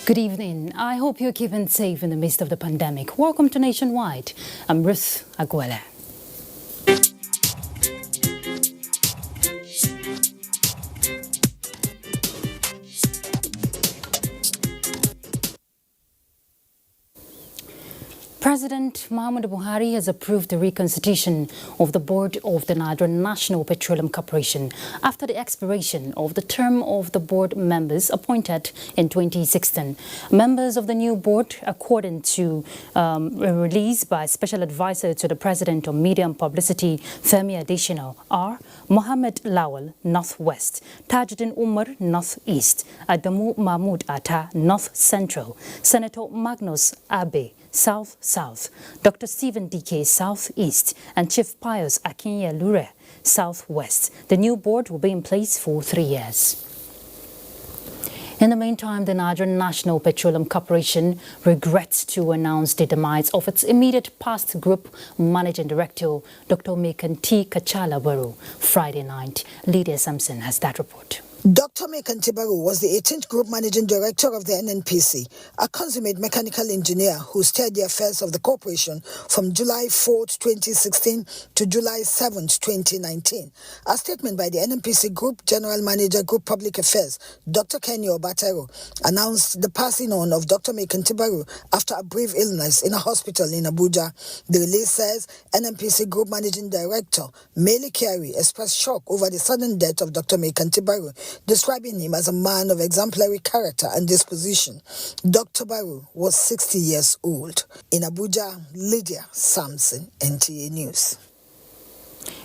Good evening. I hope you're keeping safe in the midst of the pandemic. Welcome to Nationwide. I'm Ruth Aguela. President Muhammadu Buhari has approved the reconstitution of the board of the Nigerian National Petroleum Corporation after the expiration of the term of the board members appointed in 2016. Members of the new board, according to a release by Special Advisor to the President on Media and Publicity, Femi Adesina, are Mohammed Lawal, Northwest; Tajuddin Umar, Northeast; Adamu Mahmood Atta, North Central; Senator Magnus Abe, South-South; Dr. Stephen Dike, South-East; and Chief Pius Akinyelure, South-West. The new board will be in place for 3 years. In the meantime, the Nigerian National Petroleum Corporation regrets to announce the demise of its immediate past group managing director, Dr. Mekan T. Kachala Baru, Friday night. Lydia Sampson has that report. Dr. Mekan Tibaru was the 18th Group Managing Director of the NNPC, a consummate mechanical engineer who steered the affairs of the corporation from July 4, 2016 to July 7, 2019. A statement by the NNPC Group General Manager, Group Public Affairs, Dr. Kenny Obatero, announced the passing on of Dr. Mekan Tibaru after a brief illness in a hospital in Abuja. The release says NNPC Group Managing Director, Mele Kyari, expressed shock over the sudden death of Dr. Mekan Tibaru, describing him as a man of exemplary character and disposition. Dr. Baru was 60 years old. In Abuja, Lydia Sampson, NTA News.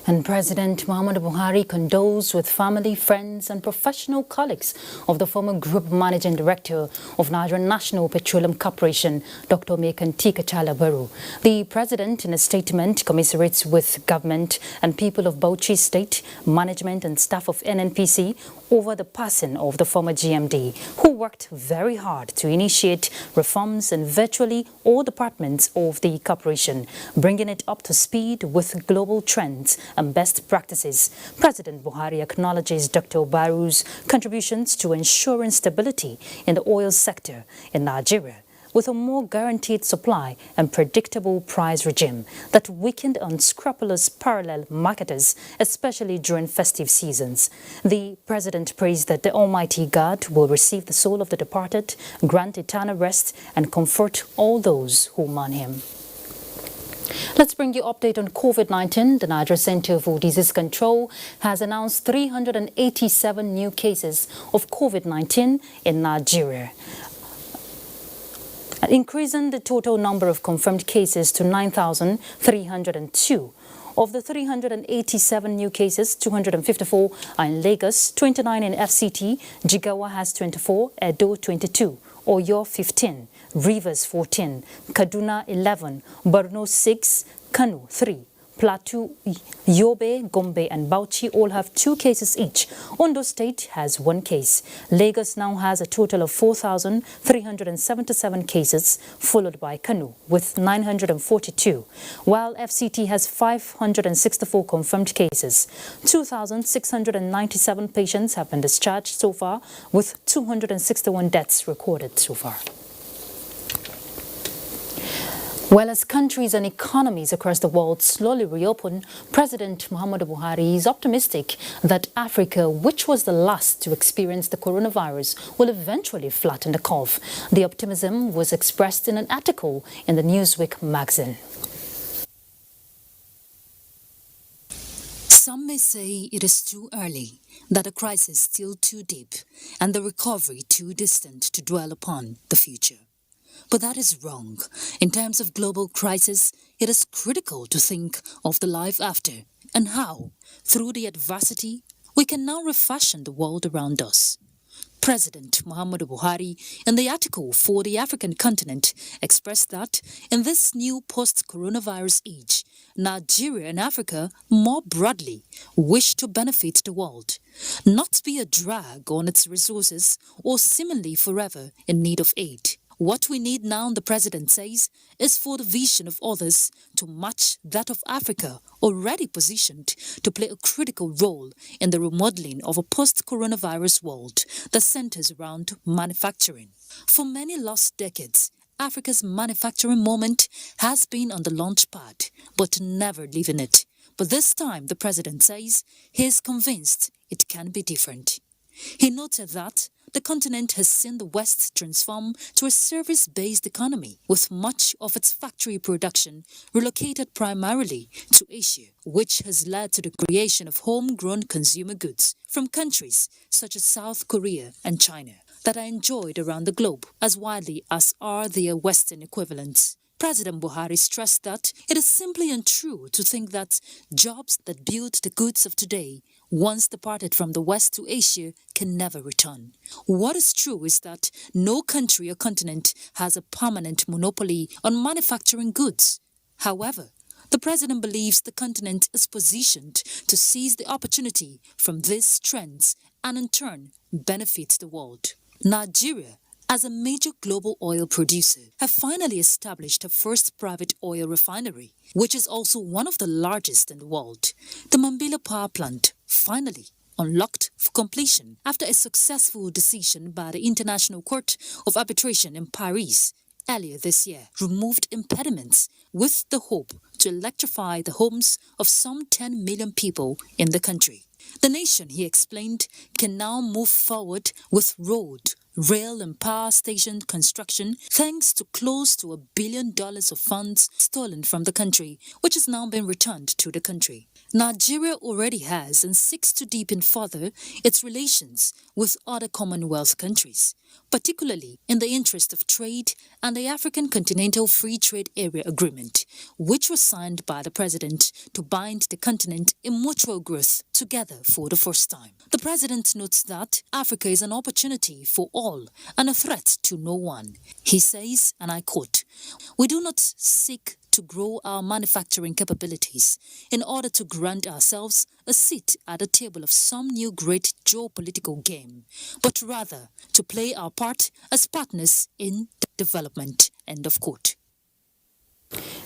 And President Muhammadu Buhari condoles with family, friends and professional colleagues of the former Group Managing Director of Nigerian National Petroleum Corporation, Dr. Mekan T. Kachala Baru. The President, in a statement, commiserates with government and people of Bauchi State, management and staff of NNPC over the passing of the former GMD, who worked very hard to initiate reforms in virtually all departments of the corporation, bringing it up to speed with global trends and best practices. President Buhari acknowledges Dr. Baru's contributions to ensuring stability in the oil sector in Nigeria, with a more guaranteed supply and predictable price regime that weakened unscrupulous parallel marketers, especially during festive seasons. The president prays that the Almighty God will receive the soul of the departed, grant eternal rest, and comfort all those who mourn him. Let's bring you update on COVID-19. The Nigeria Center for Disease Control has announced 387 new cases of COVID-19 in Nigeria, increasing the total number of confirmed cases to 9,302. Of the 387 new cases, 254 are in Lagos, 29 in FCT, Jigawa has 24, Edo 22, Oyo 15, Rivers 14, Kaduna 11, Borno 6, Kano 3, Plateau, Yobe, Gombe and Bauchi all have 2 cases each. Ondo State has 1 case. Lagos now has a total of 4,377 cases, followed by Kano with 942, while FCT has 564 confirmed cases. 2,697 patients have been discharged so far, with 261 deaths recorded so far. Well, as countries and economies across the world slowly reopen, President Muhammadu Buhari is optimistic that Africa, which was the last to experience the coronavirus, will eventually flatten the curve. The optimism was expressed in an article in the Newsweek magazine. Some may say it is too early, that the crisis is still too deep, and the recovery too distant to dwell upon the future. But that is wrong. In terms of global crisis, it is critical to think of the life after and how, through the adversity, we can now refashion the world around us. President Muhammadu Buhari, in the article for the African continent, expressed that in this new post-coronavirus age, Nigeria and Africa, more broadly, wish to benefit the world, not be a drag on its resources or seemingly forever in need of aid. What we need now, the president says, is for the vision of others to match that of Africa, already positioned to play a critical role in the remodeling of a post-coronavirus world that centers around manufacturing. For many lost decades, Africa's manufacturing moment has been on the launch pad, but never leaving it. But this time, the president says, he is convinced it can be different. He noted that the continent has seen the West transform to a service-based economy, with much of its factory production relocated primarily to Asia, which has led to the creation of homegrown consumer goods from countries such as South Korea and China that are enjoyed around the globe as widely as are their Western equivalents. President Buhari stressed that it is simply untrue to think that jobs that build the goods of today, once departed from the West to Asia, can never return. What is true is that no country or continent has a permanent monopoly on manufacturing goods. However, the president believes the continent is positioned to seize the opportunity from these trends and in turn benefit the world. Nigeria, as a major global oil producer, have finally established a first private oil refinery, which is also one of the largest in the world. The Mambila Power Plant finally unlocked for completion after a successful decision by the International Court of Arbitration in Paris earlier this year removed impediments with the hope to electrify the homes of some 10 million people in the country. The nation, he explained, can now move forward with road, rail and power station construction thanks to close to $1 billion of funds stolen from the country, which has now been returned to the country. Nigeria already has and seeks to deepen further its relations with other Commonwealth countries, particularly in the interest of trade and the African Continental Free Trade Area Agreement, which was signed by the president to bind the continent in mutual growth together for the first time. The president notes that Africa is an opportunity for all and a threat to no one. He says, and I quote, "We do not seek to grow our manufacturing capabilities in order to grant ourselves a seat at the table of some new great geopolitical game, but rather to play our part as partners in development." End of quote.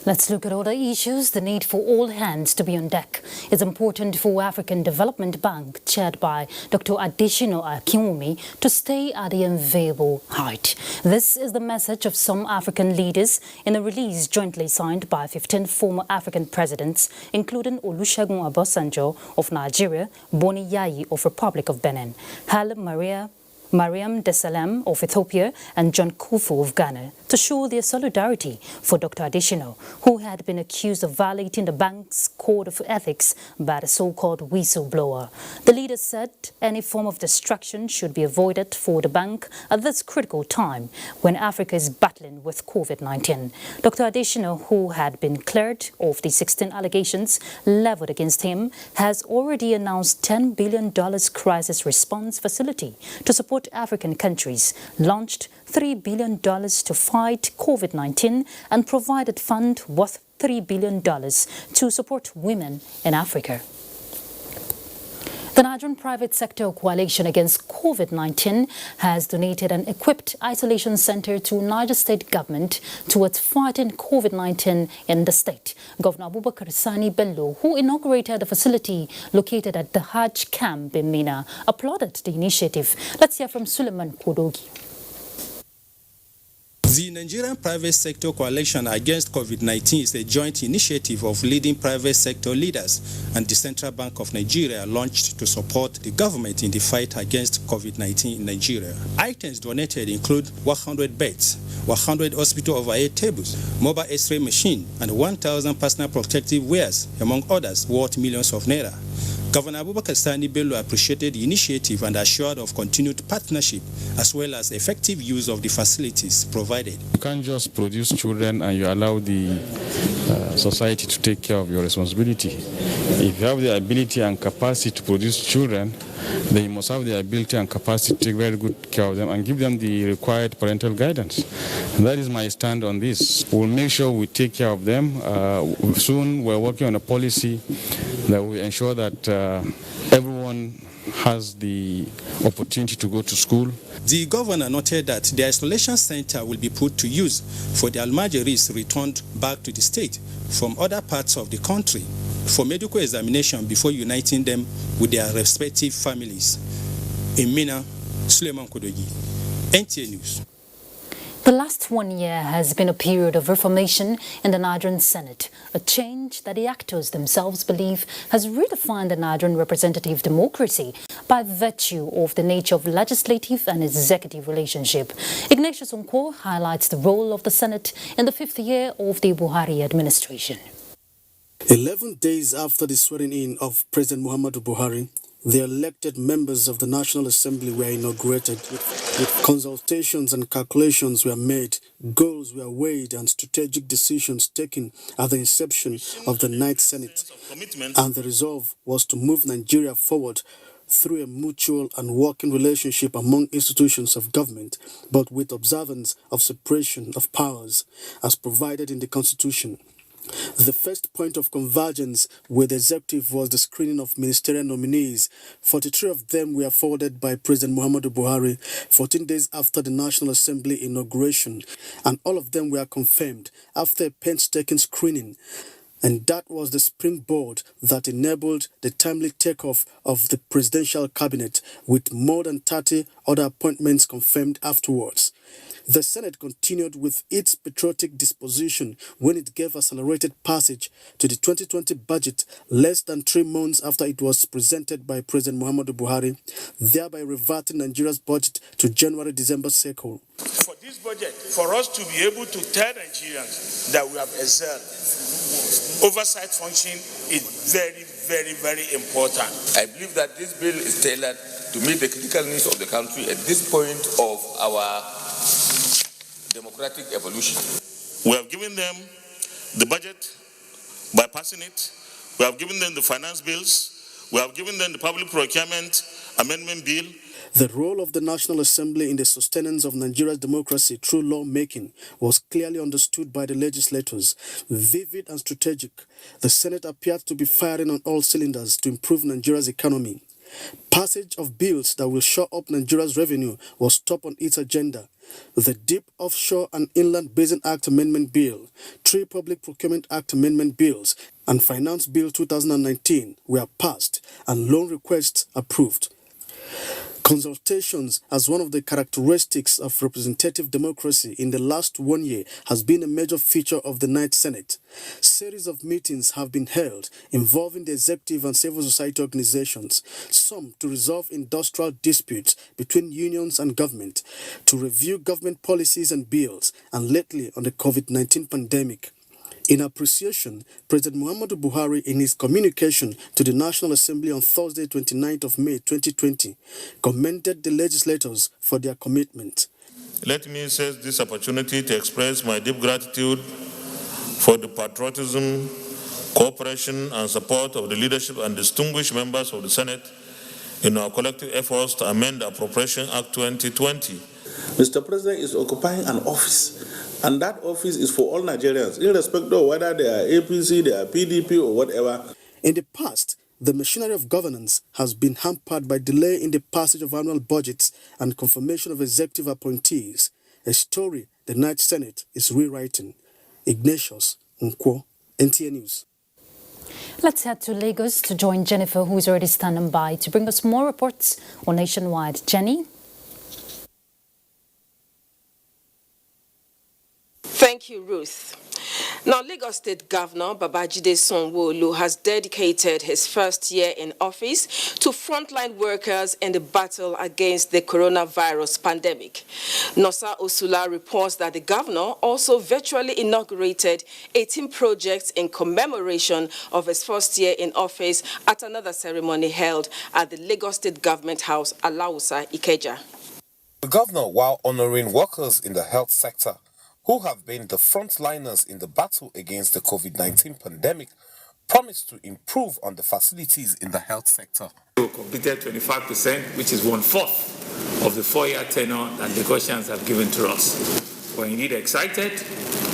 Let's look at other issues. The need for all hands to be on deck is important for African Development Bank, chaired by Dr. Adesina Akinwumi, to stay at the enviable height. This is the message of some African leaders in a release jointly signed by 15 former African presidents, including Olusegun Obasanjo of Nigeria, Boni Yayi of Republic of Benin, Haile Mariam Desalegn of Ethiopia and John Kufuor of Ghana, to show their solidarity for Dr. Adesina, who had been accused of violating the bank's code of ethics by the so-called whistleblower. The leaders said any form of distraction should be avoided for the bank at this critical time when Africa is battling with COVID-19. Dr. Adesina, who had been cleared of the 16 allegations leveled against him, has already announced $10 billion crisis response facility to support African countries, launched $3 billion to fight COVID-19 and provided fund worth $3 billion to support women in Africa. The Nigerian Private Sector Coalition Against COVID-19 has donated an equipped isolation center to Niger State government towards fighting COVID-19 in the state. Governor Abubakar Sani Bello, who inaugurated the facility located at the Hajj camp in Mina, applauded the initiative. Let's hear from Suleiman Kodogi. The Nigerian Private Sector Coalition Against COVID-19 is a joint initiative of leading private sector leaders and the Central Bank of Nigeria, launched to support the government in the fight against COVID-19 in Nigeria. Items donated include 100 beds, 100 hospital overhead tables, mobile X-ray machine, and 1,000 personal protective wears, among others, worth millions of naira. Governor Abubakar Sani Bello appreciated the initiative and assured of continued partnership as well as effective use of the facilities provided. You can't just produce children and you allow the society to take care of your responsibility. If you have the ability and capacity to produce children, then you must have the ability and capacity to take very good care of them and give them the required parental guidance. And that is my stand on this. We'll make sure we take care of them. Soon we're working on a policy that will ensure that everyone has the opportunity to go to school. The governor noted that the isolation center will be put to use for the Almajiris returned back to the state from other parts of the country for medical examination before uniting them with their respective families. In Mina, Suleiman Kodogi, NTA News. The last 1 year has been a period of reformation in the Nigerian Senate, a change that the actors themselves believe has redefined the Nigerian representative democracy by virtue of the nature of legislative and executive relationship. Ignatius Onkwo highlights the role of the Senate in the 5th year of the Buhari administration. 11 days after the swearing-in of President Muhammadu Buhari, the elected members of the National Assembly were inaugurated. With consultations and calculations were made, goals were weighed and strategic decisions taken at the inception of the 9th Senate. And the resolve was to move Nigeria forward through a mutual and working relationship among institutions of government, but with observance of separation of powers as provided in the Constitution. The first point of convergence with the executive was the screening of ministerial nominees. 43 of them were forwarded by President Muhammadu Buhari 14 days after the National Assembly inauguration, and all of them were confirmed after a painstaking screening. And that was the springboard that enabled the timely takeoff of the presidential cabinet, with more than 30 other appointments confirmed afterwards. The Senate continued with its patriotic disposition when it gave accelerated passage to the 2020 budget less than 3 months after it was presented by President Muhammadu Buhari, thereby reverting Nigeria's budget to January-December cycle. For this budget, for us to be able to tell Nigerians that we have excelled, oversight function is very, very, very important. I believe that this bill is tailored to meet the critical needs of the country at this point of our democratic evolution. We have given them the budget by passing it. We have given them the finance bills. We have given them the public procurement amendment bill. The role of the National Assembly in the sustenance of Nigeria's democracy through lawmaking was clearly understood by the legislators. Vivid and strategic, the Senate appeared to be firing on all cylinders to improve Nigeria's economy. Passage of bills that will shore up Nigeria's revenue was top on its agenda. The Deep Offshore and Inland Basin Act Amendment Bill, 3 Public Procurement Act Amendment Bills, and Finance Bill 2019 were passed and loan requests approved. Consultations, as one of the characteristics of representative democracy in the last 1 year, has been a major feature of the 9th Senate. Series of meetings have been held involving the executive and civil society organizations, some to resolve industrial disputes between unions and government, to review government policies and bills, and lately on the COVID-19 pandemic. In appreciation, President Muhammadu Buhari, in his communication to the National Assembly on Thursday, 29th of May 2020, commended the legislators for their commitment. Let me seize this opportunity to express my deep gratitude for the patriotism, cooperation, and support of the leadership and distinguished members of the Senate in our collective efforts to amend the Appropriation Act 2020. Mr. President is occupying an office, and that office is for all Nigerians, irrespective of whether they are APC, they are PDP, or whatever. In the past, the machinery of governance has been hampered by delay in the passage of annual budgets and confirmation of executive appointees, a story the 9th Senate is rewriting. Ignatius Onkwo, NTA News. Let's head to Lagos to join Jennifer, who is already standing by to bring us more reports on Nationwide. Jenny? Thank you, Ruth. Now, Lagos State Governor Babajide Sanwo-Olu has dedicated his first year in office to frontline workers in the battle against the coronavirus pandemic. Nosa Osula reports that the governor also virtually inaugurated 18 projects in commemoration of his first year in office at another ceremony held at the Lagos State Government House, Alausa, Ikeja. The governor, while honoring workers in the health sector, who have been the frontliners in the battle against the COVID-19 pandemic, promised to improve on the facilities in the health sector. We completed 25%, which is 1/4 of the 4-year tenure that Lagosians have given to us. We're indeed excited,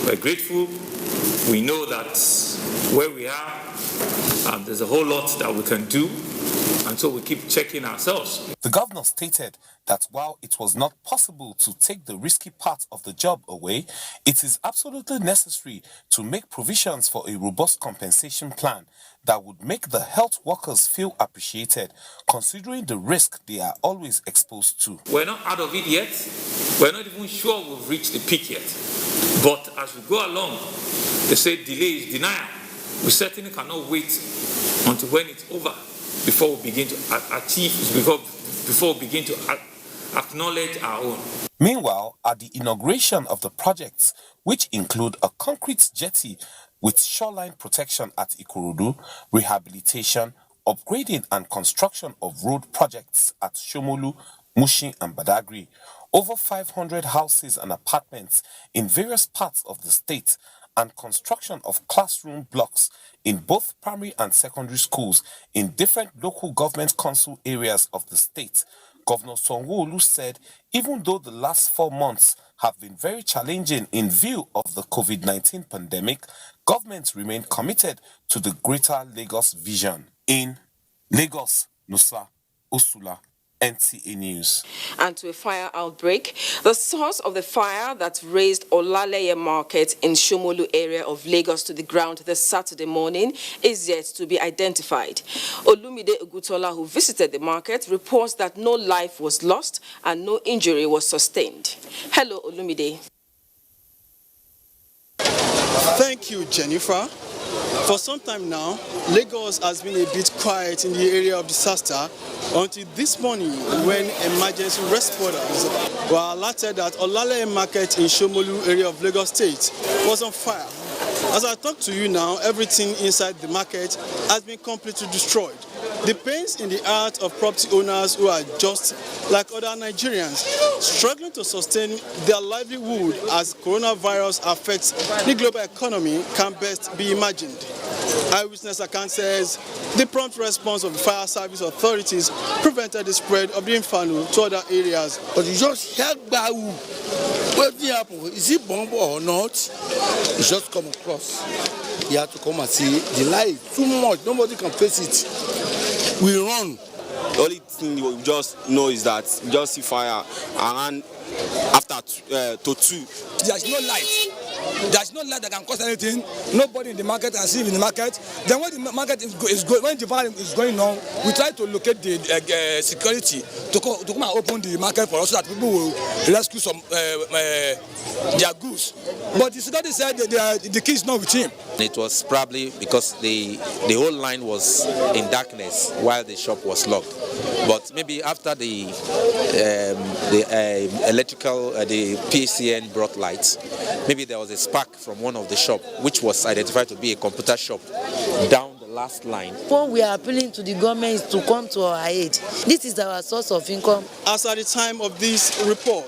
we're grateful. We know that where we are, there's a whole lot that we can do, and so we keep checking ourselves. The governor stated that while it was not possible to take the risky part of the job away, it is absolutely necessary to make provisions for a robust compensation plan that would make the health workers feel appreciated, considering the risk they are always exposed to. We're not out of it yet. We're not even sure we've reached the peak yet. But as we go along, they say delay is denial. We certainly cannot wait until when it's over before we begin to acknowledge our own. Meanwhile, at the inauguration of the projects, which include a concrete jetty with shoreline protection at Ikorodu, rehabilitation, upgrading and construction of road projects at Shomolu, Mushin and Badagry, over 500 houses and apartments in various parts of the state, and construction of classroom blocks in both primary and secondary schools in different local government council areas of the state, Governor Sanwo-Olu said even though the last 4 months have been very challenging in view of the COVID-19 pandemic, governments remain committed to the Greater Lagos vision. In Lagos, Nosa Osula, NTA News. And to a fire outbreak, the source of the fire that razed Olaleye Market in Shomolu area of Lagos to the ground this Saturday morning is yet to be identified. Olumide Ogutola, who visited the market, reports that no life was lost and no injury was sustained. Hello, Olumide. Thank you, Jennifer. For some time now, Lagos has been a bit quiet in the area of disaster until this morning when emergency responders were alerted that Olaleye Market in Shomolu area of Lagos State was on fire. As I talk to you now, everything inside the market has been completely destroyed. The pains in the heart of property owners who are just like other Nigerians, struggling to sustain their livelihood as coronavirus affects the global economy can best be imagined. Eyewitness account says the prompt response of the fire service authorities prevented the spread of the inferno to other areas. But you just heard what happened? Is it bomb or not? You just come across. You have to come and see the light too much. Nobody can face it. We run. The only thing we just know is that we just see fire around after to 2. There's no light. There's no light that can cause anything. Nobody in the market can see in the market. Then when the market is going, when the fire is going on, we try to locate the security to come and open the market for us so that people will rescue some their goods. But the security said that the key is not with him. It was probably because the whole line was in darkness while the shop was locked. But maybe after the electrical, the PCN brought lights, maybe there was a spark from one of the shop, which was identified to be a computer shop, down the last line. What we are appealing to the government is to come to our aid. This is our source of income. As at the time of this report,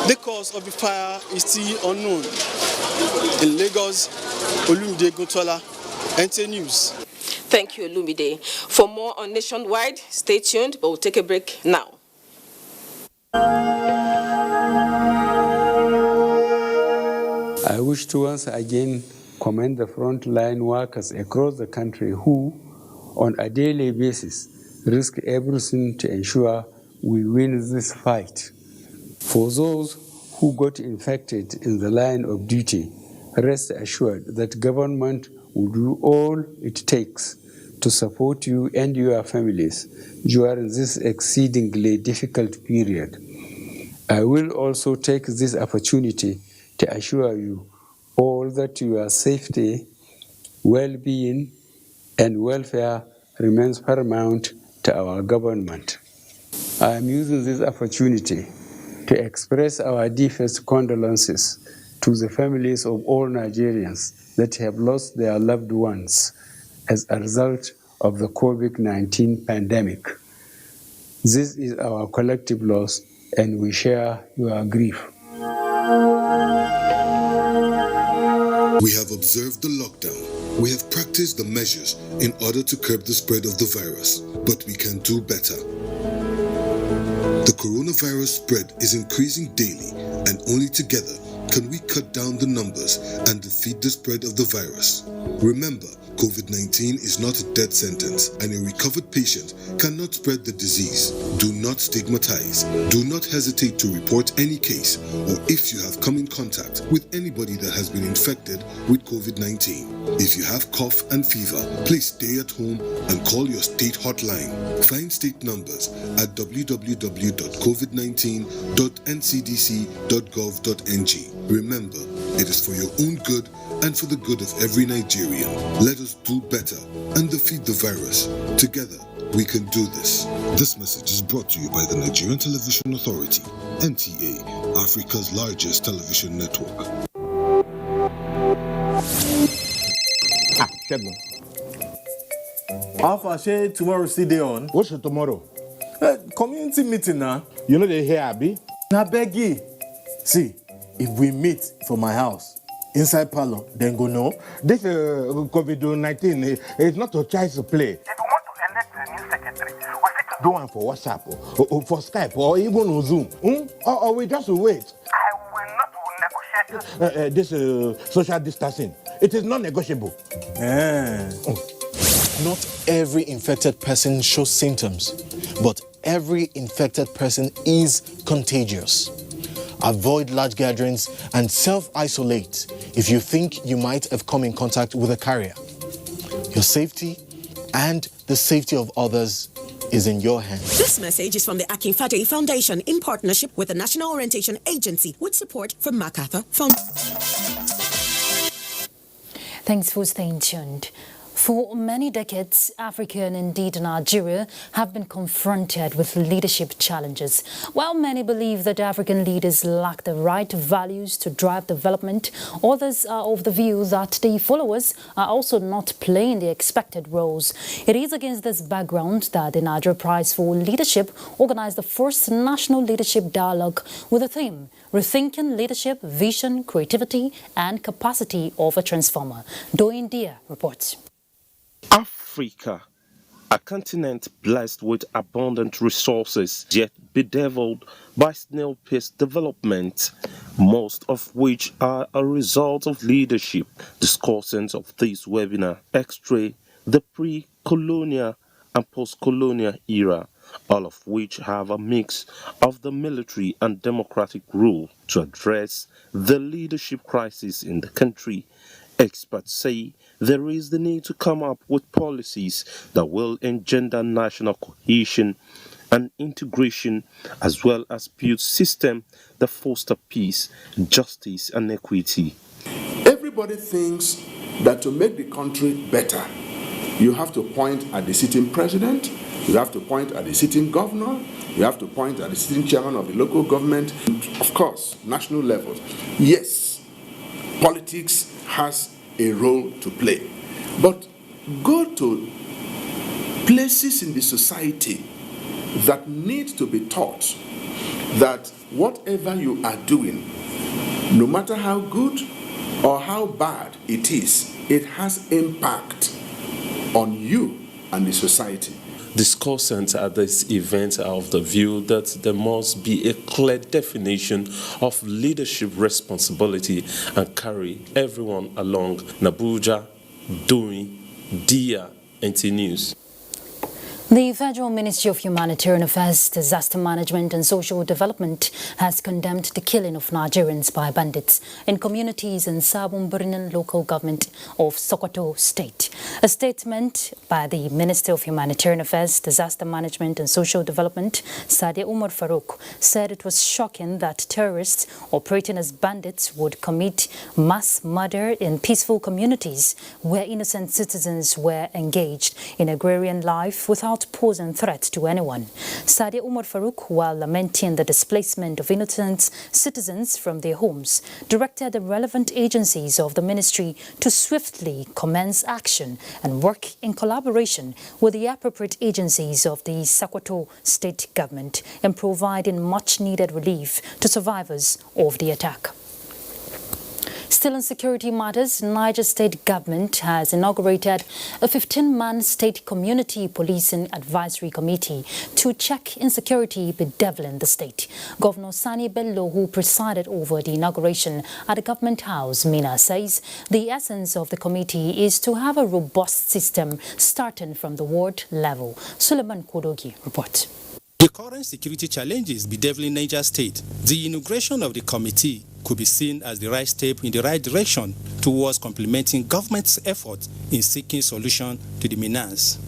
the cause of the fire is still unknown. In Lagos, Olumide Ogutola, NTA News. Thank you, Olumide. For more on Nationwide, stay tuned, but we'll take a break now. I wish to once again commend the frontline workers across the country who, on a daily basis, risk everything to ensure we win this fight. For those who got infected in the line of duty, rest assured that government will do all it takes to support you and your families during this exceedingly difficult period. I will also take this opportunity to assure you all that your safety, well-being, and welfare remains paramount to our government. I am using this opportunity to express our deepest condolences to the families of all Nigerians that have lost their loved ones as a result of the COVID-19 pandemic. This is our collective loss, and we share your grief. We have observed the lockdown. We have practiced the measures in order to curb the spread of the virus, but we can do better. The coronavirus spread is increasing daily, and only together can we cut down the numbers and defeat the spread of the virus. Remember, COVID-19 is not a death sentence, and a recovered patient cannot spread the disease. Do not stigmatize. Do not hesitate to report any case, or if you have come in contact with anybody that has been infected with COVID-19. If you have cough and fever, please stay at home and call your state hotline. Find state numbers at www.covid19.ncdc.gov.ng. Remember, it is for your own good and for the good of every Nigerian. Let us do better and defeat the virus. Together, we can do this. This message is brought to you by the Nigerian Television Authority, NTA, Africa's largest television network. Shegun. Alpha, say tomorrow still day on. What's your tomorrow? Community meeting now. You know they here, Abi? Na beggy. See, if we meet for my house, inside parlor, then go no. This COVID-19 is not a child's play. If you want to elect a new secretary, we fit do one for WhatsApp, or for Skype, or even on Zoom. Or we just wait. I will not negotiate this social distancing. It is non-negotiable. Not every infected person shows symptoms, but every infected person is contagious. Avoid large gatherings and self-isolate if you think you might have come in contact with a carrier. Your safety and the safety of others is in your hands. This message is from the Akinfade Foundation in partnership with the National Orientation Agency with support from MacArthur Foundation. Thanks for staying tuned. For many decades, Africa and indeed Nigeria have been confronted with leadership challenges. While many believe that African leaders lack the right values to drive development, others are of the view that the followers are also not playing the expected roles. It is against this background that the Nigeria Prize for Leadership organized the first national leadership dialogue with the theme, Rethinking Leadership, Vision, Creativity and Capacity of a Transformer. Doyin Dia reports. Africa, a continent blessed with abundant resources, yet bedeviled by snail-paced development, most of which are a result of leadership. Discussants of this webinar x-ray the pre-colonial and post-colonial era, all of which have a mix of the military and democratic rule to address the leadership crisis in the country. Experts say there is the need to come up with policies that will engender national cohesion and integration, as well as build systems that foster peace, justice, and equity. Everybody thinks that to make the country better, you have to point at the sitting president, you have to point at the sitting governor, you have to point at the sitting chairman of the local government, and of course, national levels. Yes, politics has a role to play, but go to places in the society that need to be taught that whatever you are doing, no matter how good or how bad it is, it has impact on you and the society. Discussants at this event are of the view that there must be a clear definition of leadership responsibility and carry everyone along. Nabuja, Doyin Dia, NT News. The Federal Ministry of Humanitarian Affairs, Disaster Management and Social Development has condemned the killing of Nigerians by bandits in communities in Sabon Birnin local government of Sokoto State. A statement by the Minister of Humanitarian Affairs, Disaster Management and Social Development, Sadia Umar Farouk, said it was shocking that terrorists operating as bandits would commit mass murder in peaceful communities where innocent citizens were engaged in agrarian life without pose and threat to anyone. Sadia Umar Farouk, while lamenting the displacement of innocent citizens from their homes, directed the relevant agencies of the ministry to swiftly commence action and work in collaboration with the appropriate agencies of the Sokoto state government in providing much-needed relief to survivors of the attack. Still in security matters, Niger State Government has inaugurated a 15-man state community policing advisory committee to check insecurity bedeviling the state. Governor Sani Bello, who presided over the inauguration at the Government House, Mina, says the essence of the committee is to have a robust system starting from the ward level. Suleiman Kodogi reports. The current security challenges bedeviling Niger State, the inauguration of the committee could be seen as the right step in the right direction towards complementing government's efforts in seeking solution to the menace.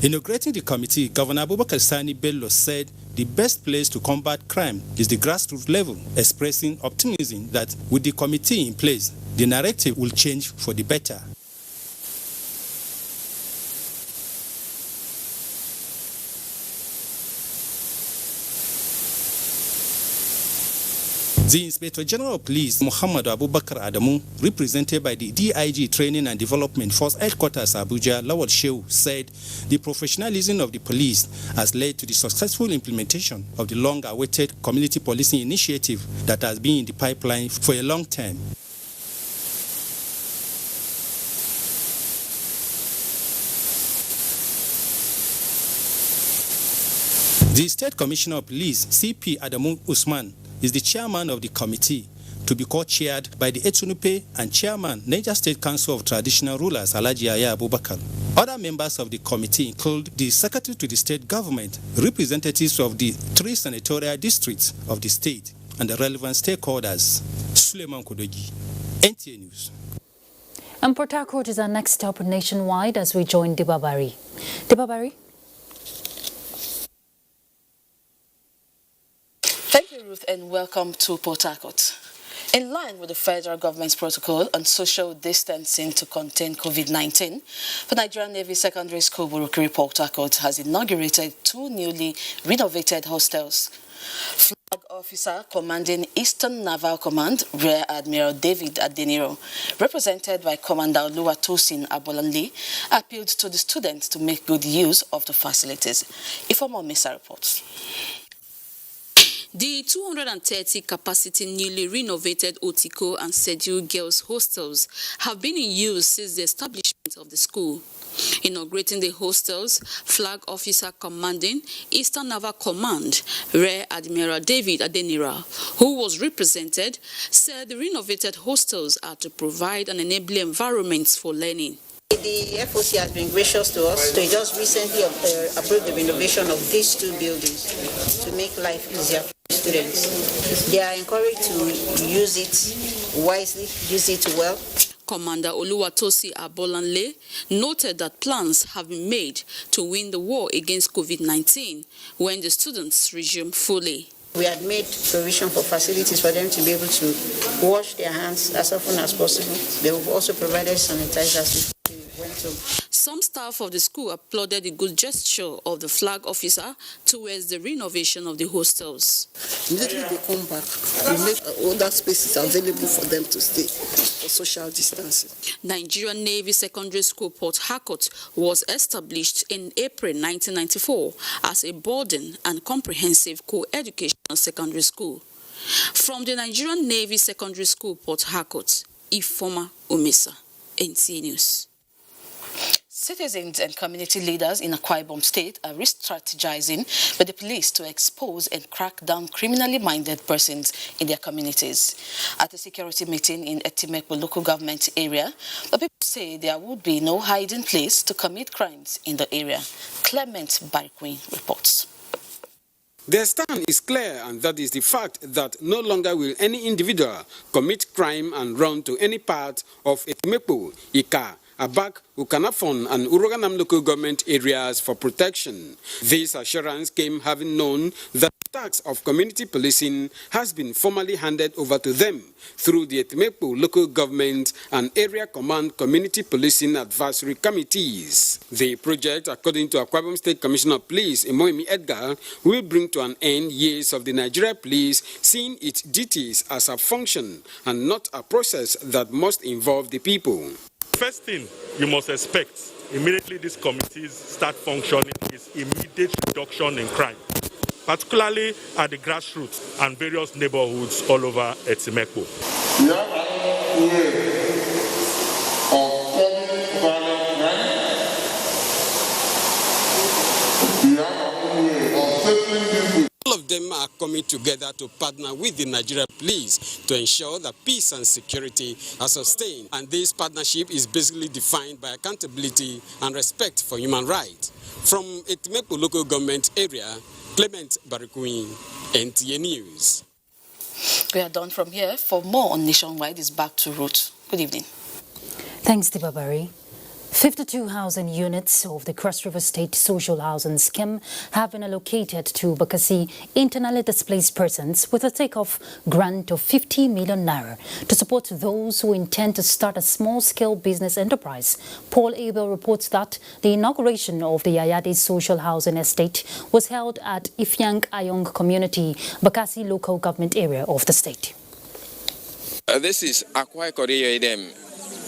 Inaugurating the committee, Governor Abubakar Sani Bello said the best place to combat crime is the grassroots level, expressing optimism that with the committee in place, the narrative will change for the better. The Inspector General of Police, Muhammad Abubakar Adamu, represented by the DIG Training and Development Force Headquarters Abuja, Lawal Shehu, said the professionalism of the police has led to the successful implementation of the long-awaited community policing initiative that has been in the pipeline for a long time. The State Commissioner of Police, CP Adamu Usman, is the chairman of the committee, to be co-chaired by the Etunupe and chairman, Niger State Council of Traditional Rulers, Alhaji Yahya Abubakar. Other members of the committee include the Secretary to the State Government, representatives of the 3 senatorial districts of the state, and the relevant stakeholders. Suleiman Kodogi, NTA News. And Port Harcourt is our next stop nationwide as we join Dibabari. Dibabari? Thank you, Ruth, and welcome to Port Harcourt. In line with the federal government's protocol on social distancing to contain COVID-19, the Nigerian Navy Secondary School, Burukiri, Port Harcourt, has inaugurated 2 newly renovated hostels. Flag Officer commanding Eastern Naval Command, Rear Admiral David Adeniro, represented by Commander Oluwatosin Abolanle, appealed to the students to make good use of the facilities. Ifeoma Mesa reports. The 230 capacity newly renovated Otiko and Sedu girls hostels have been in use since the establishment of the school. Inaugurating the hostels, Flag Officer commanding Eastern Naval Command, Rear Admiral David Adenira, who was represented, said the renovated hostels are to provide an enabling environment for learning. The FOC has been gracious to us. They just recently approved the renovation of these 2 buildings to make life easier for students. They are encouraged to use it wisely, use it well. Commander Oluwatosi Abolanle noted that plans have been made to win the war against COVID-19 when the students resume fully. We had made provision for facilities for them to be able to wash their hands as often as possible. They have also provided sanitizers. Some staff of the school applauded the good gesture of the flag officer towards the renovation of the hostels. Immediately they come back, we make other spaces available for them to stay for social distancing. Nigerian Navy Secondary School Port Harcourt was established in April 1994 as a boarding and comprehensive co-educational secondary school. From the Nigerian Navy Secondary School Port Harcourt, Ifeoma Omesa, NTA News. Citizens and community leaders in Akwa Ibom State are re-strategizing with the police to expose and crack down criminally minded persons in their communities. At a security meeting in Etimekbo local government area, the people say there would be no hiding place to commit crimes in the area. Clement Barikwi reports. Their stand is clear, and that is the fact that no longer will any individual commit crime and run to any part of Etimepo, Ika, Abak, Ukanafon and Uroganam local government areas for protection. This assurance came having known that the task of community policing has been formally handed over to them through the Etimepo local government and area command community policing advisory committees. The project, according to Akwa Ibom State Commissioner of Police, Emoimi Edgar, will bring to an end years of the Nigeria Police seeing its duties as a function and not a process that must involve the people. First thing you must expect immediately these committees start functioning is immediate reduction in crime, particularly at the grassroots and various neighborhoods all over Etimepo. We have another way of solving violent crime. We have another way of settling people. All of them are coming together to partner with the Nigeria Police to ensure that peace and security are sustained. And this partnership is basically defined by accountability and respect for human rights. From Etimepo local government area, Clement Barikwi, NTA News. We are done from here. For more on Nationwide is back to Ruth. Good evening. Thanks, Dibabari. 52 housing units of the Cross River State Social Housing Scheme have been allocated to Bakassi internally displaced persons with a take-off grant of 50 million naira to support those who intend to start a small-scale business enterprise. Paul Abel reports that the inauguration of the Ayade Social Housing Estate was held at Ifyang Ayong Community, Bakassi local government area of the state. This is Akwai Korea Edem.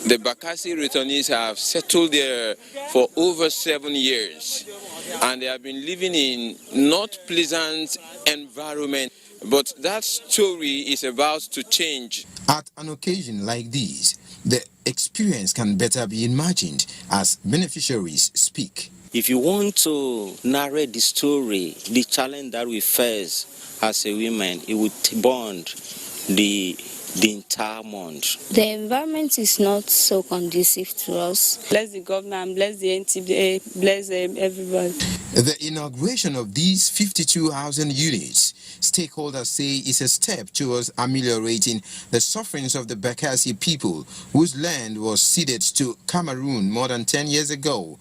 The Bakassi returnees have settled there for over 7 years, and they have been living in not pleasant environment. But that story is about to change. At an occasion like this, the experience can better be imagined as beneficiaries speak. If you want to narrate the story, the challenge that we face as a woman, it would bond the entire month. The environment is not so conducive to us. Bless the government, bless the NTBA, bless everybody. The inauguration of these 52 housing units, stakeholders say, is a step towards ameliorating the sufferings of the Bakassi people whose land was ceded to Cameroon more than 10 years ago.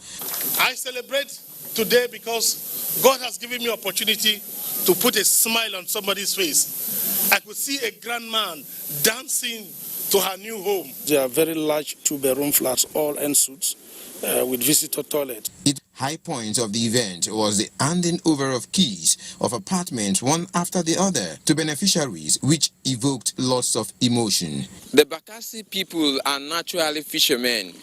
I celebrate today because God has given me opportunity to put a smile on somebody's face. I could see a grandman dancing to her new home. They are very large two-bedroom flats, all en suites, with visitor toilet. The high point of the event was the handing over of keys of apartments one after the other to beneficiaries, which evoked lots of emotion. The Bakassi people are naturally fishermen.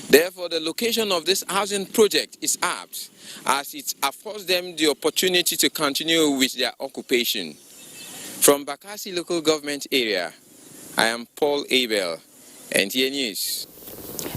Therefore, the location of this housing project is apt, as it affords them the opportunity to continue with their occupation. From Bakassi local government area, I am Paul Abel, NTA News.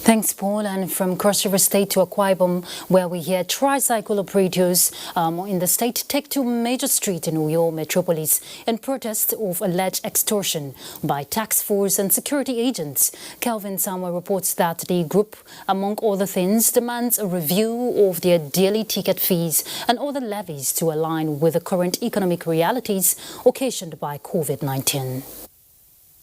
Thanks, Paul. And from Cross River State to Akwa Ibom, where we hear tricycle operators in the state take to major streets in Uyo metropolis in protest of alleged extortion by tax force and security agents. Kelvin Samuel reports that the group, among other things, demands a review of their daily ticket fees and other levies to align with the current economic realities occasioned by COVID-19.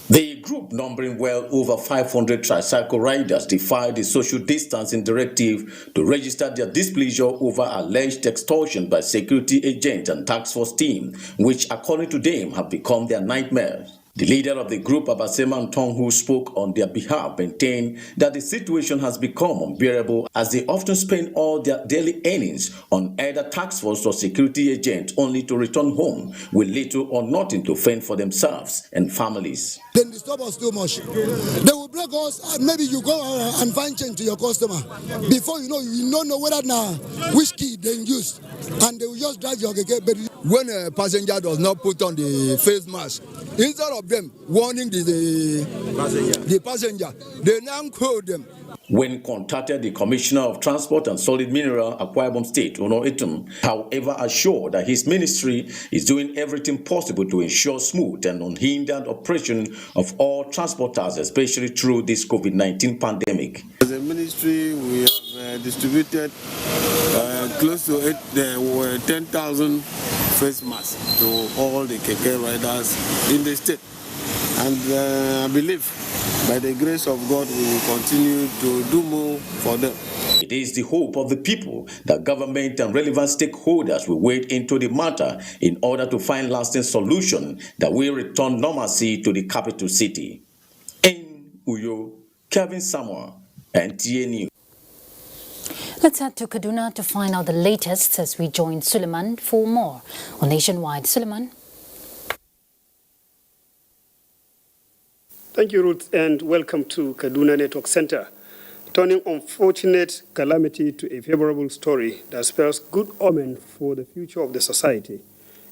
The group, numbering well over 500 tricycle riders, defied the social distancing directive to register their displeasure over alleged extortion by security agents and task force team, which, according to them, have become their nightmares. The leader of the group, Abasema Ntong, who spoke on their behalf, maintained that the situation has become unbearable as they often spend all their daily earnings on either task force or security agents only to return home with little or nothing to fend for themselves and families. They disturb us too much. They will break us. Maybe you go and find change to your customer. Before you don't know whether now which key they use, and they will just drive your keke. But when a passenger does not put on the face mask, instead of them warning the passenger, they now call them. When contacted, the Commissioner of Transport and Solid Mineral, Akwa Ibom State, Ono Etum, however, assured that his ministry is doing everything possible to ensure smooth and unhindered operation of all transporters, especially through this COVID-19 pandemic. As a ministry, we have distributed close to 10,000 face masks to all the keke riders in the state. And I believe by the grace of God we will continue to do more for them. It is the hope of the people that government and relevant stakeholders will wade into the matter in order to find lasting solution that will return normalcy to the capital city. In Uyo, Kevin Samuel, NTA News. Let's head to Kaduna to find out the latest as we join Suleiman for more on Nationwide. Suleiman. Thank you, Ruth, and welcome to Kaduna Network Center. Turning unfortunate calamity to a favorable story that spells good omen for the future of the society.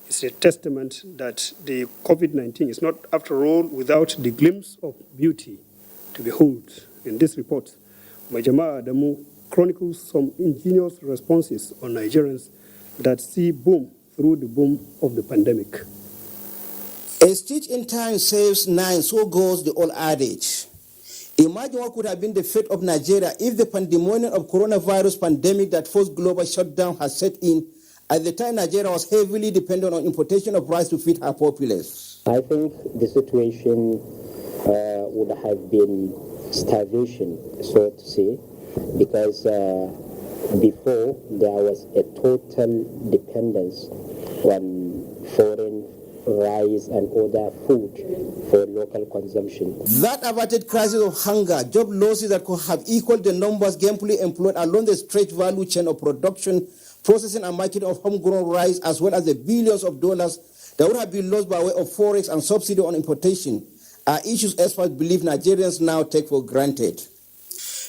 It's a testament that the COVID-19 is not, after all, without the glimpse of beauty to behold. In this report, Maijama Adamu chronicles some ingenious responses on Nigerians that see boom through the boom of the pandemic. A stitch in time saves 9, so goes the old adage. Imagine what could have been the fate of Nigeria if the pandemonium of coronavirus pandemic that forced global shutdown had set in at the time Nigeria was heavily dependent on importation of rice to feed her populace. I think the situation would have been starvation, so to say, because before there was a total dependence on foreign rice and other food for local consumption. That averted crisis of hunger, job losses that could have equaled the numbers gainfully employed along the stretched value chain of production, processing and marketing of homegrown rice, as well as the billions of dollars that would have been lost by way of forex and subsidy on importation, are issues experts believe Nigerians now take for granted.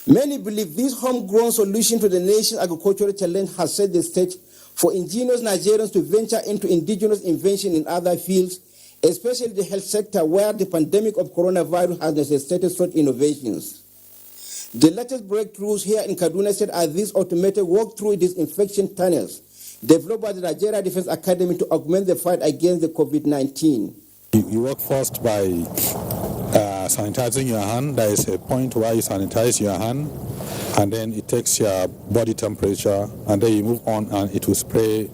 Many believe this homegrown solution to the nation's agricultural challenge has set the stage for ingenious Nigerians to venture into indigenous invention in other fields, especially the health sector, where the pandemic of coronavirus has necessitated such innovations. The latest breakthroughs here in Kaduna State are these automated walk-through disinfection tunnels developed by the Nigeria Defense Academy to augment the fight against the COVID-19. You work first by sanitizing your hand. There is a point where you sanitize your hand, and then it takes your body temperature, and then you move on and it will spray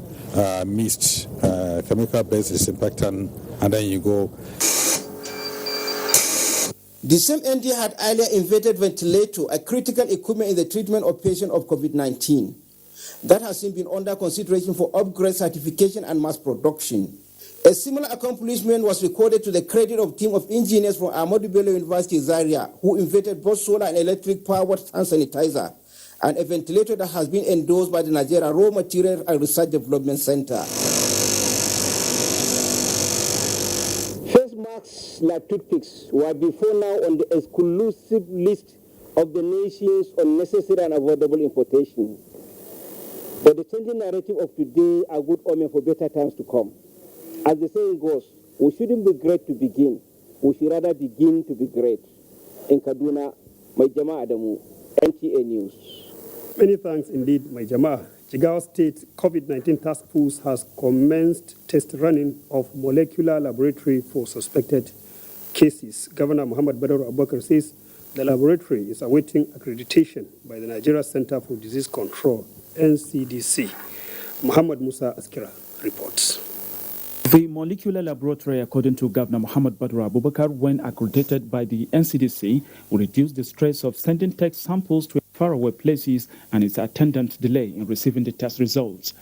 mist, chemical-based disinfectant, and then you go. The same ND had earlier invented ventilator, a critical equipment in the treatment of patients of COVID-19. That has been under consideration for upgrade, certification, and mass production. A similar accomplishment was recorded to the credit of a team of engineers from Ahmadu Bello University, Zaria, who invented both solar and electric-powered hand sanitizer, and a ventilator that has been endorsed by the Nigeria Raw Material and Research Development Center. Face masks like toothpicks were before now on the exclusive list of the nation's unnecessary and avoidable importation. But the changing narrative of today are good omen for better times to come. As the saying goes, we shouldn't be great to begin. We should rather begin to be great. In Kaduna, Maijama Adamu, NTA News. Many thanks indeed, Maijama. Jigawa State COVID-19 Task Force has commenced test running of molecular laboratory for suspected cases. Governor Muhammad Badar Abubakar says the laboratory is awaiting accreditation by the Nigeria Center for Disease Control, NCDC. Muhammad Musa Askira reports. The molecular laboratory, according to Governor Muhammad Badr Abubakar, when accredited by the NCDC, will reduce the stress of sending test samples to faraway places and its attendant delay in receiving the test results.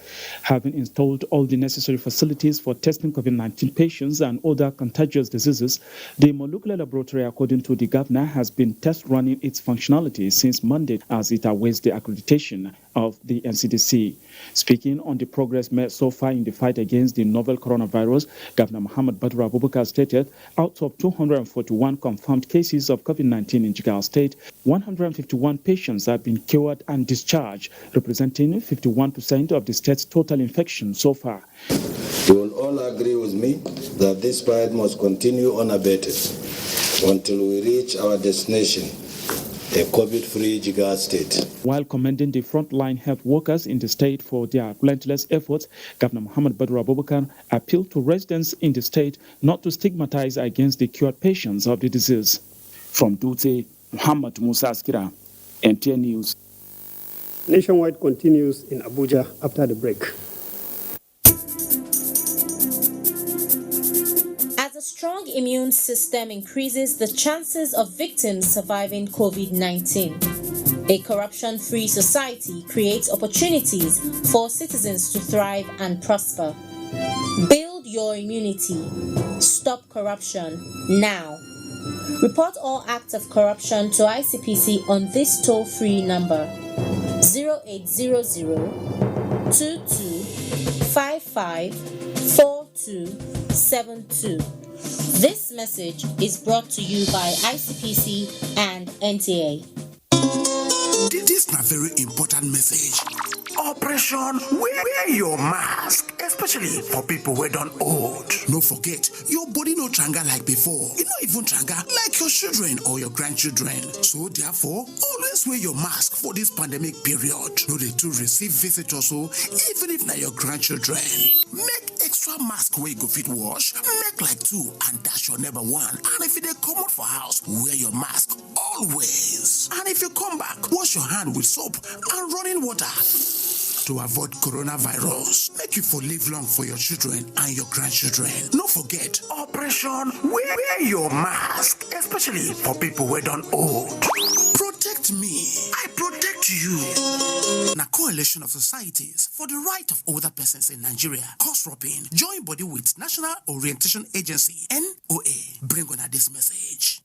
Having installed all the necessary facilities for testing COVID-19 patients and other contagious diseases, the molecular laboratory, according to the governor, has been test running its functionality since Monday as it awaits the accreditation of the NCDC. Speaking on the progress made so far in the fight against the novel coronavirus, Governor Muhammad Badr Abubakar stated, out of 241 confirmed cases of COVID-19 in Jigawa State, 151 patients have been cured and discharged, representing 51% of the state's total infection so far. You will all agree with me that this fight must continue unabated until we reach our destination, a COVID-free Jigawa State. While commending the frontline health workers in the state for their relentless efforts, Governor Muhammad Badr Abubakar appealed to residents in the state not to stigmatize against the cured patients of the disease. From Dutse, Muhammad Musa Askira, NTA News. Nationwide continues in Abuja after the break. As a strong immune system increases the chances of victims surviving COVID-19, a corruption-free society creates opportunities for citizens to thrive and prosper. Build your immunity. Stop corruption now. Report all acts of corruption to ICPC on this toll-free number 0800 2255 4272. This message is brought to you by ICPC and NTA. This is a very important message. Operation Wear Your Mask, especially for people who don't old. No forget, your body no tranga like before. You not even tranga like your children or your grandchildren. So therefore, always wear your mask for this pandemic period. No they to receive visitors, so even if not your grandchildren. Make extra mask where you go fit wash, make like 2 and dash your neighbor 1. And if they come out for house, wear your mask always. And if you come back, wash your hand with soap and running water to avoid coronavirus. Make you for live long for your children and your grandchildren. No forget, Operation Wear Your Mask, especially for people who don't old. Protect me, I protect you. Now, Coalition of Societies for the Right of Older Persons in Nigeria, COSROPIN, join body with National Orientation Agency, NOA, bring on this message.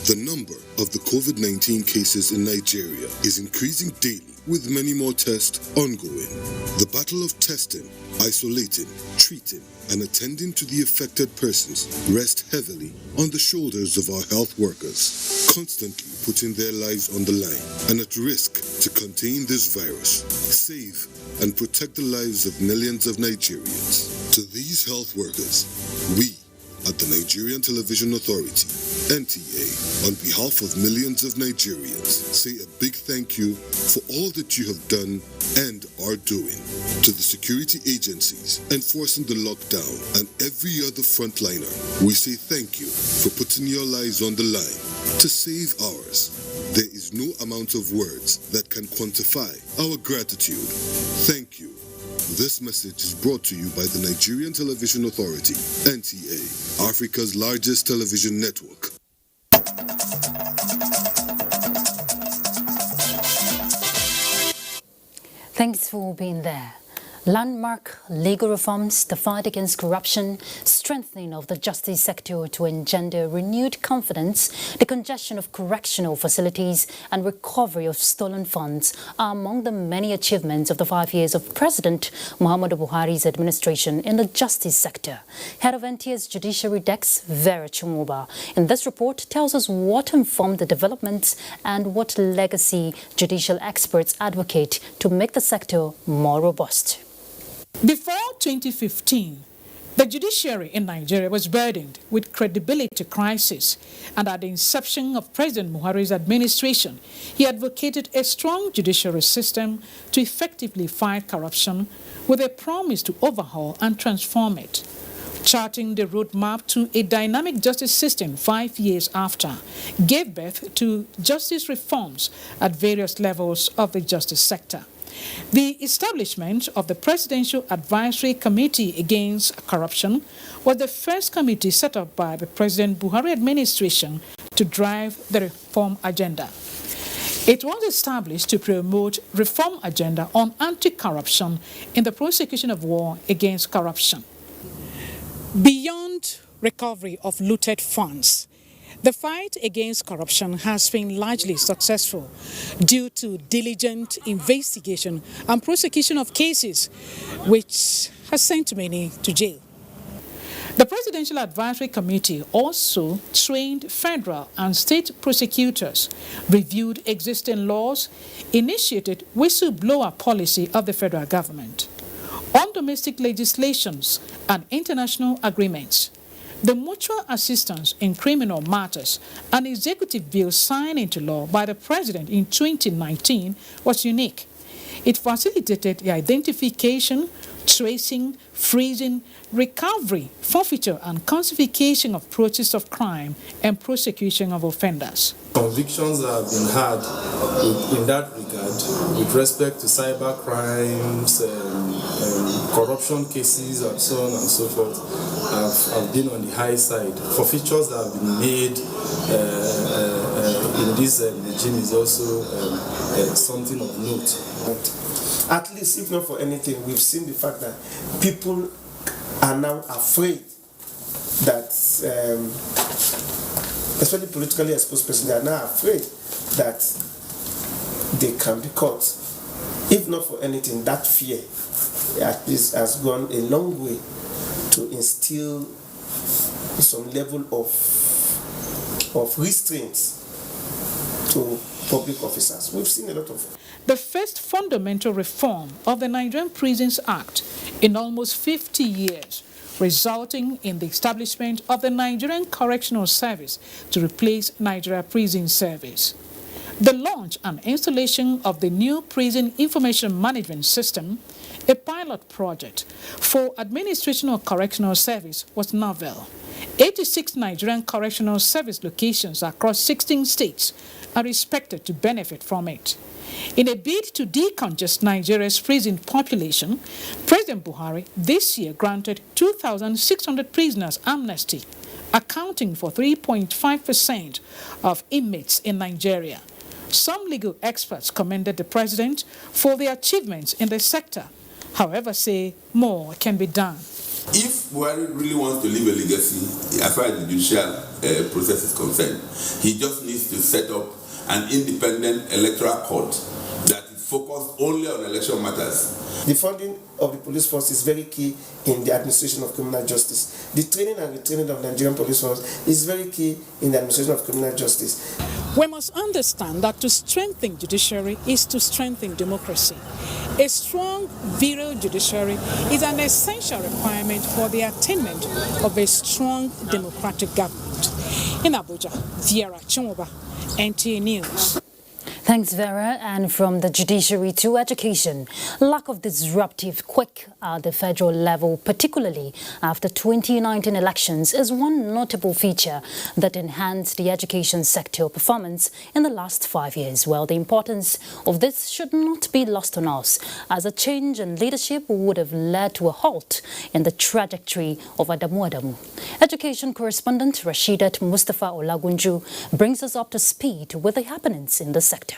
The number of the COVID-19 cases in Nigeria is increasing daily, with many more tests ongoing. The battle of testing, isolating, treating, and attending to the affected persons rests heavily on the shoulders of our health workers, constantly putting their lives on the line and at risk to contain this virus, save and protect the lives of millions of Nigerians. To these health workers, we at the Nigerian Television Authority, NTA, on behalf of millions of Nigerians, say a big thank you for all that you have done and are doing. To the security agencies enforcing the lockdown and every other frontliner, we say thank you for putting your lives on the line to save ours. There is no amount of words that can quantify our gratitude. Thank you. This message is brought to you by the Nigerian Television Authority, NTA, Africa's largest television network. Thanks for being there. Landmark legal reforms, the fight against corruption, strengthening of the justice sector to engender renewed confidence, the congestion of correctional facilities and recovery of stolen funds are among the many achievements of the 5 years of President Muhammadu Buhari's administration in the justice sector. Head of NTA's Judiciary Desk, Vera Chumuba, in this report tells us what informed the developments and what legacy judicial experts advocate to make the sector more robust. Before 2015, the judiciary in Nigeria was burdened with credibility crisis, and at the inception of President Buhari's administration, he advocated a strong judiciary system to effectively fight corruption with a promise to overhaul and transform it. Charting the roadmap to a dynamic justice system 5 years after gave birth to justice reforms at various levels of the justice sector. The establishment of the Presidential Advisory Committee Against Corruption was the first committee set up by the President Buhari administration to drive the reform agenda. It was established to promote reform agenda on anti-corruption in the prosecution of war against corruption. Beyond recovery of looted funds, the fight against corruption has been largely successful due to diligent investigation and prosecution of cases, which has sent many to jail. The Presidential Advisory Committee also trained federal and state prosecutors, reviewed existing laws, initiated whistleblower policy of the federal government. On domestic legislations and international agreements, the mutual assistance in criminal matters, an executive bill signed into law by the President in 2019, was unique. It facilitated the identification, tracing, freezing, recovery, forfeiture, and classification of process of crime and prosecution of offenders. Convictions have been had in that regard with respect to cyber crimes, corruption cases, and so on and so forth, have been on the high side. Forfeitures that have been made in this regime is also something of note. At least, if not for anything, we've seen the fact that people are now afraid that, especially politically exposed persons, they are now afraid that they can be caught. If not for anything, that fear at least has gone a long way to instill some level of restraint to public officers. We've seen a lot of. The first fundamental reform of the Nigerian Prisons Act in almost 50 years, resulting in the establishment of the Nigerian Correctional Service to replace Nigeria Prison Service. The launch and installation of the new Prison Information Management System, a pilot project for Administration of Correctional Service, was novel. 86 Nigerian Correctional Service locations across 16 states are expected to benefit from it. In a bid to decongest Nigeria's prison population, President Buhari this year granted 2,600 prisoners amnesty, accounting for 3.5% of inmates in Nigeria. Some legal experts commended the president for the achievements in the sector, however say more can be done. If Buhari really wants to leave a legacy as far as the judicial process is concerned, he just needs to set up an independent electoral court that is focused only on election matters. The funding of the police force is very key in the administration of criminal justice. The training and retraining of Nigerian police force is very key in the administration of criminal justice. We must understand that to strengthen judiciary is to strengthen democracy. A strong, virile judiciary is an essential requirement for the attainment of a strong democratic government. In Abuja, Viera Chimoba, NTA News. Thanks, Vera. And from the judiciary to education, lack of disruptive quick at the federal level, particularly after 2019 elections, is one notable feature that enhanced the education sector performance in the last 5 years. Well, the importance of this should not be lost on us, as a change in leadership would have led to a halt in the trajectory of Adamu Adamu. Education correspondent Rashidat Mustafa Olagunju brings us up to speed with the happenings in the sector.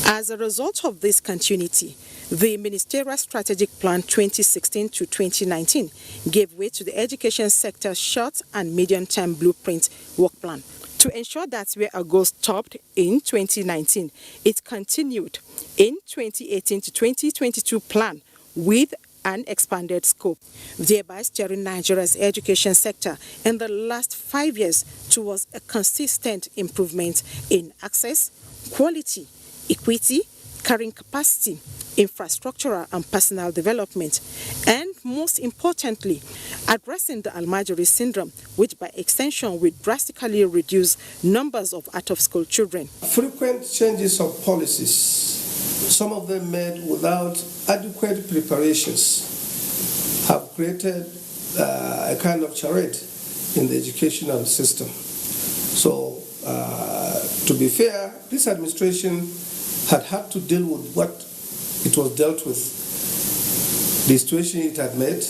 As a result of this continuity, the Ministerial Strategic Plan 2016 to 2019 gave way to the education sector's short and medium-term blueprint work plan. To ensure that where our goal stopped in 2019, it continued in 2018 to 2022 plan with an expanded scope, thereby steering Nigeria's education sector in the last 5 years towards a consistent improvement in access, quality, equity, carrying capacity, infrastructural and personal development, and most importantly, addressing the Almajiri syndrome, which by extension will drastically reduce numbers of out-of-school children. Frequent changes of policies, some of them made without adequate preparations, have created a kind of charade in the educational system. So, to be fair, this administration had to deal with what it was dealt with, the situation it had made.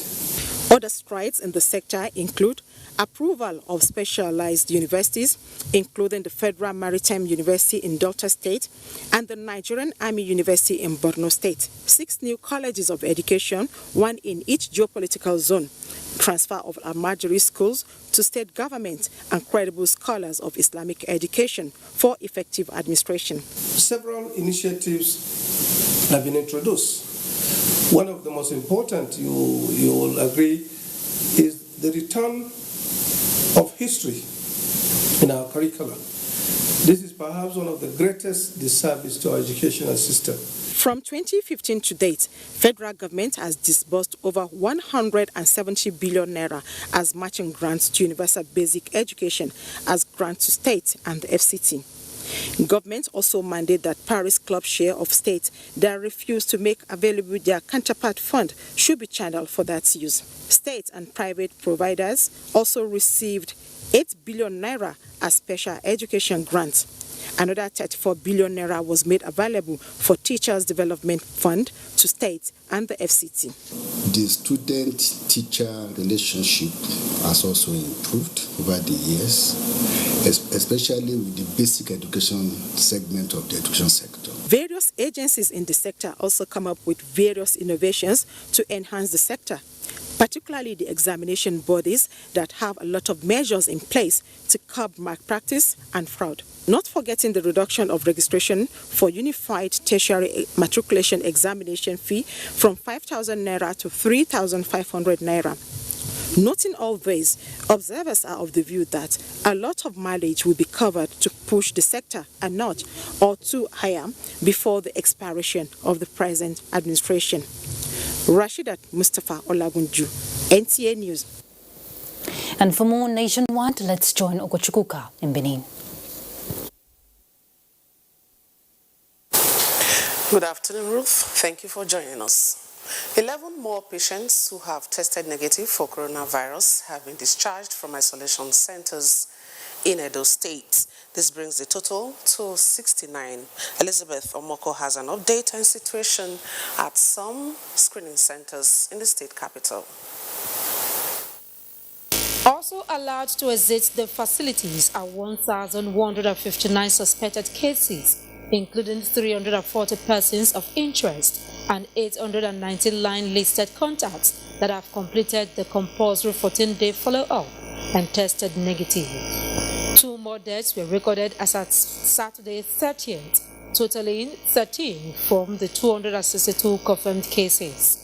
Other strides in the sector include approval of specialized universities, including the Federal Maritime University in Delta State and the Nigerian Army University in Borno State. 6 new colleges of education, 1 in each geopolitical zone. Transfer of Almajiri schools to state government and credible scholars of Islamic education for effective administration. Several initiatives have been introduced. One of the most important, you will agree, is the return of history in our curriculum. This is perhaps one of the greatest disservice to our educational system. From 2015 to date, federal government has disbursed over 170 billion naira as matching grants to universal basic education as grants to state and the FCT. Government also mandated that Paris Club share of states that refuse to make available their counterpart fund should be channeled for that use. State and private providers also received 8 billion naira as special education grants. Another 34 billion naira was made available for Teachers Development Fund to states and the FCT. The student-teacher relationship has also improved over the years, especially with the basic education segment of the education sector. Various agencies in the sector also come up with various innovations to enhance the sector, particularly the examination bodies that have a lot of measures in place to curb malpractice and fraud. Not forgetting the reduction of registration for unified tertiary matriculation examination fee from 5,000 naira to 3,500 naira. Noting all this, observers are of the view that a lot of mileage will be covered to push the sector a notch or two higher before the expiration of the present administration. Rashidat Mustafa Olagunju, NTA News. And for more nationwide, let's join Ogochukuka in Benin. Good afternoon, Ruth. Thank you for joining us. 11 more patients who have tested negative for coronavirus have been discharged from isolation centers in Edo State. This brings the total to 69. Elizabeth Omoko has an update on situation at some screening centers in the state capital. Also allowed to exit the facilities are 1,159 suspected cases, including 340 persons of interest and 890 line-listed contacts that have completed the compulsory 14-day follow-up and tested negative. 2 more deaths were recorded as at Saturday 30th, totaling 13 from the 262 confirmed cases.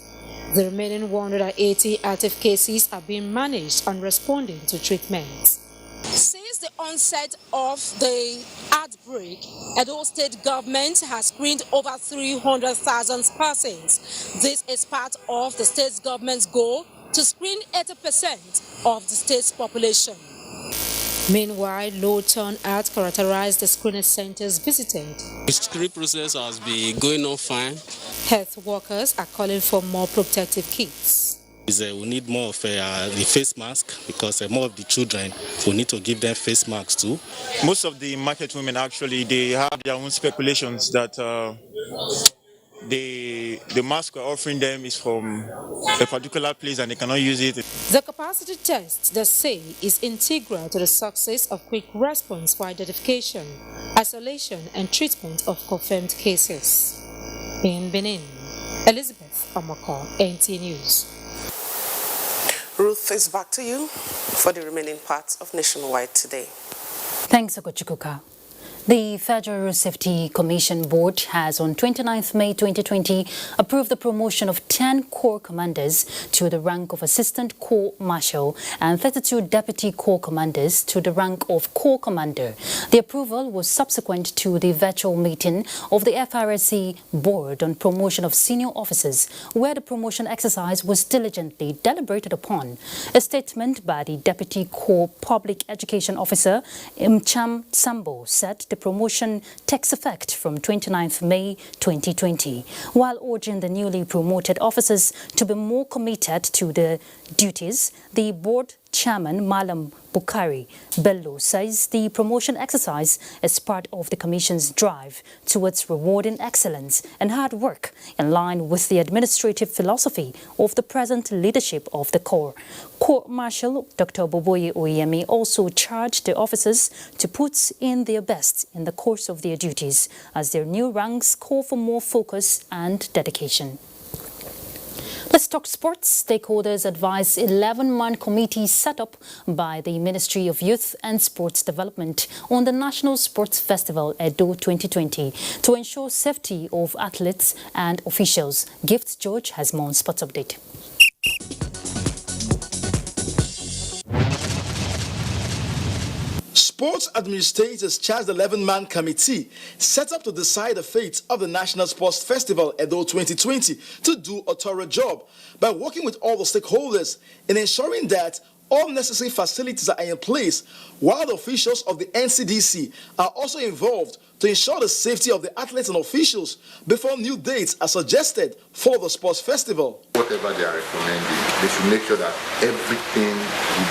The remaining 180 active cases are being managed and responding to treatment. Since the onset of the outbreak, Edo State government has screened over 300,000 persons. This is part of the state government's goal to screen 80% of the state's population. Meanwhile, low turnout characterized the screening centers visited. The screening process has been going on fine. Health workers are calling for more protective kits. We need more of the face mask because more of the children, we need to give them face masks too. Most of the market women actually, they have their own speculations that the mask we're offering them is from a particular place and they cannot use it. The capacity test, they say, is integral to the success of quick response for identification, isolation and treatment of confirmed cases. In Benin, Elizabeth Omoko, NTA News. Ruth, is back to you for the remaining parts of Nationwide today. Thanks, Ogochukuka. The Federal Road Safety Commission Board has on 29th May 2020 approved the promotion of 10 Corps commanders to the rank of Assistant Corps Marshal and 32 Deputy Corps commanders to the rank of Corps Commander. The approval was subsequent to the virtual meeting of the FRSC Board on promotion of senior officers, where the promotion exercise was diligently deliberated upon. A statement by the Deputy Corps Public Education Officer, Imcham Sambo, said the promotion takes effect from 29th May 2020, while urging the newly promoted officers to be more committed to their duties. The board chairman, Malam Bukhari Bello, says the promotion exercise is part of the Commission's drive towards rewarding excellence and hard work in line with the administrative philosophy of the present leadership of the Corps. Corps Marshal Dr. Boboye Oyemi also charged the officers to put in their best in the course of their duties as their new ranks call for more focus and dedication. Let's talk sports. Stakeholders advise 11-man committee set up by the Ministry of Youth and Sports Development on the National Sports Festival Edo 2020 to ensure safety of athletes and officials. Gift George has more on sports update. Sports administrators charged the 11-man committee set up to decide the fate of the National Sports Festival Edo 2020 to do a thorough job by working with all the stakeholders in ensuring that all necessary facilities are in place, while the officials of the NCDC are also involved to ensure the safety of the athletes and officials before new dates are suggested for the sports festival. Whatever they are recommending, they should make sure that everything